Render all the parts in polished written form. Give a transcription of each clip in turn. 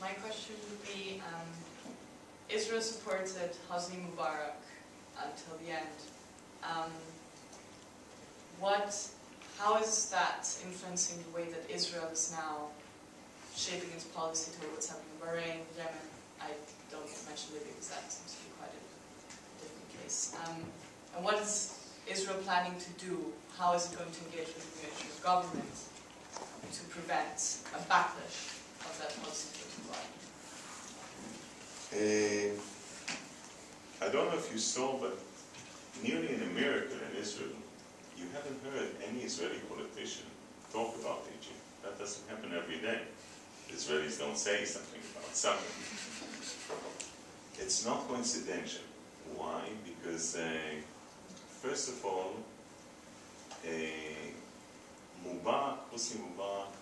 My question would be, Israel supported Hosni Mubarak until the end. How is that influencing the way that Israel is now shaping its policy toward what's happening in Bahrain, Yemen? I don't mention Libya because that seems to be quite a different case. And what is Israel planning to do? How is it going to engage with the new government to prevent a backlash of that policy towards Bahrain? I don't know if you saw, but nearly in a miracle in Israel, you haven't heard any Israeli politician talk about Egypt. That doesn't happen every day. The Israelis don't say something about something. It's not coincidental. Why? Because, first of all, Hosni Mubarak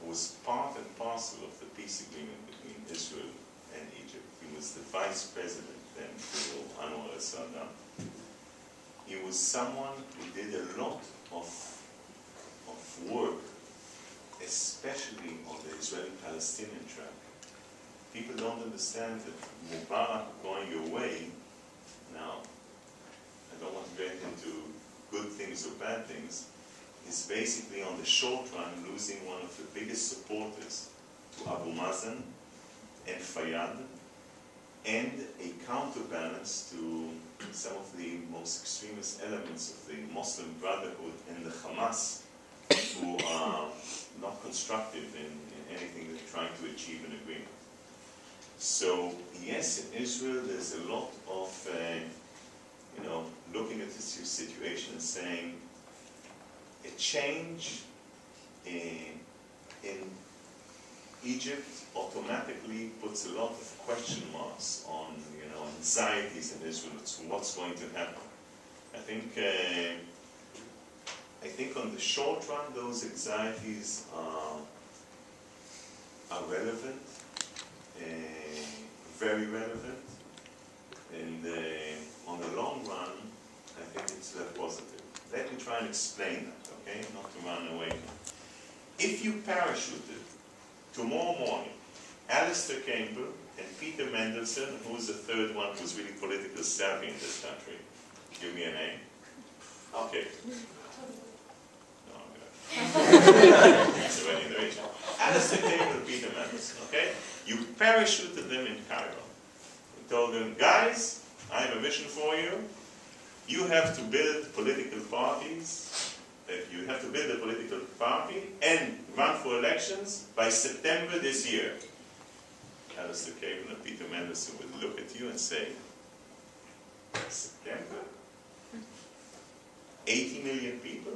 was part and parcel of the peace agreement between Israel and Egypt. He was the vice president then for Anwar al-Sadat. He was someone who did a lot of work, especially on the Israeli-Palestinian track. People don't understand that Mubarak going away, now, I don't want to get into good things or bad things, is basically on the short run losing one of the biggest supporters to Abu Mazen and Fayyad, and a counterbalance to some of the most extremist elements of the Muslim Brotherhood and the Hamas, who are not constructive in anything they're trying to achieve an agreement. So, yes, in Israel there's a lot of, looking at this situation and saying a change in Egypt automatically puts a lot of question marks on, anxieties in Israel as to what's going to happen. I think on the short run, those anxieties are relevant, very relevant, and on the long run, I think it's positive. Let me try and explain that, okay? Not to run away. If you parachuted tomorrow morning, Alistair Campbell and Peter Mendelsohn, who's the third one who's really politically savvy in this country, give me a name. Okay. No, I'm gonna. It's already in the region. Alistair Campbell and Peter Mendelsohn, okay? You parachuted them in Cairo. You told them, guys, I have a mission for you. You have to build political parties. You have to build a political party and run for elections by September this year. Alistair Campbell and Peter Mendelsohn would look at you and say, September? 80 million people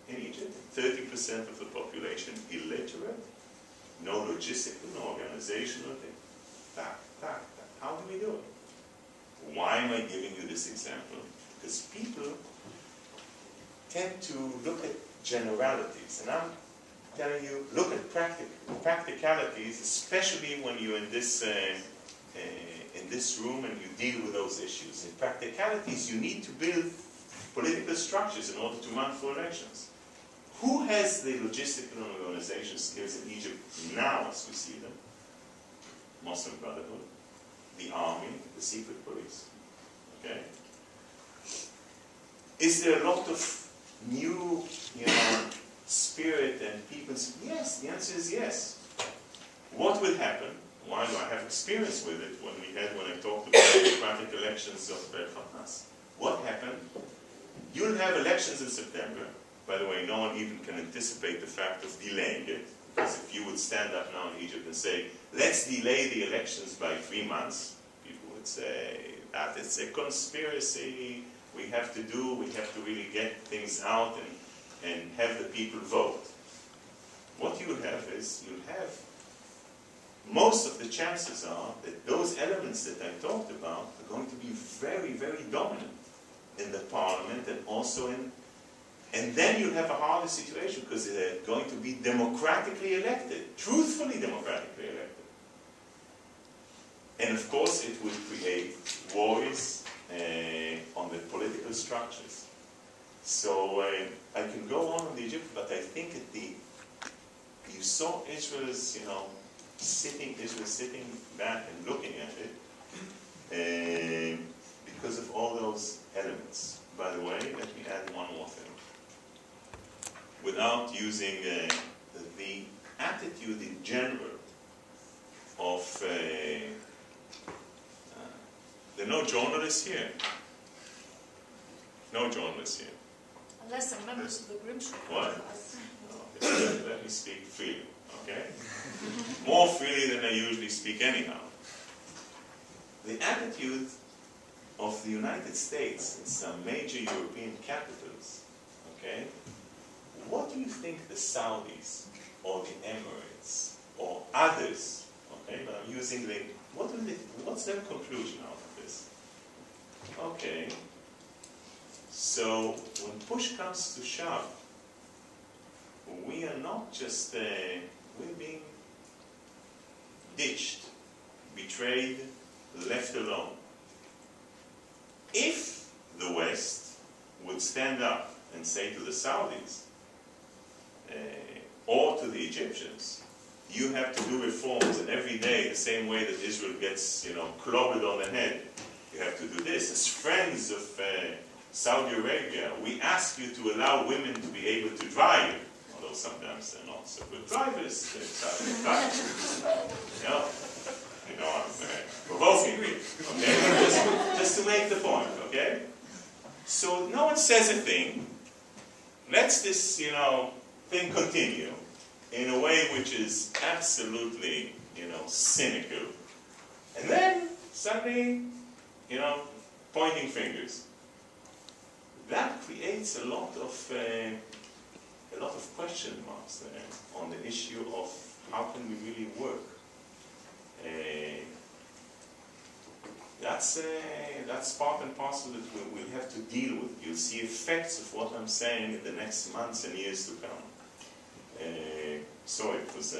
in Egypt, 30% of the population illiterate, no logistical, no organizational thing. How do we do it? Why am I giving you this example? Because people tend to look at generalities, and I'm telling you, look at practicalities, especially when you're in this room and you deal with those issues. In practicalities, you need to build political structures in order to run for elections. Who has the logistical and organizational skills in Egypt now, as we see them? Muslim Brotherhood, the army, the secret police. Okay? Is there a lot of new, spirit and people? Yes, the answer is yes. What will happen? Why do I have experience with it when I talked about democratic elections of Hamas? What happened? You'll have elections in September. By the way, no one even can anticipate the fact of delaying it. Because if you would stand up now in Egypt and say, let's delay the elections by 3 months, people would say, that it's a conspiracy, we have to really get things out and have the people vote. What you'll have is, most of the chances are that those elements that I talked about are going to be very, very dominant in the parliament and also and then you'll have a harder situation because they're going to be democratically elected, truthfully democratically elected. And of course it will create worries on the political structures. So I can go on with Egypt, but I think you saw Israel's, Israel sitting back and looking at it because of all those elements. By the way, let me add one more thing. Without using the attitude in general of there are no journalists here. No journalists here. Unless they're members of the Grimm Show. What? Okay, let me speak freely, okay? More freely than I usually speak anyhow. The attitude of the United States in some major European capitals, okay? What do you think the Saudis or the Emirates or others, okay, but I'm using the, what's their conclusion out of this? Okay, so when push comes to shove, we are not just, we're being ditched, betrayed, left alone. If the West would stand up and say to the Saudis, or to the Egyptians, you have to do reforms, and every day, the same way that Israel gets, clobbered on the head, you have to do this. As friends of Saudi Arabia, we ask you to allow women to be able to drive, although sometimes they're not so good drivers. I'm provoking you, okay? Just to make the point, okay? So no one says a thing. Let's this, thing continue in a way which is absolutely, cynical. And then suddenly, pointing fingers. That creates a lot of question marks there on the issue of how can we really work. That's part and parcel that we'll have to deal with. You'll see effects of what I'm saying in the next months and years to come. Sorry, it was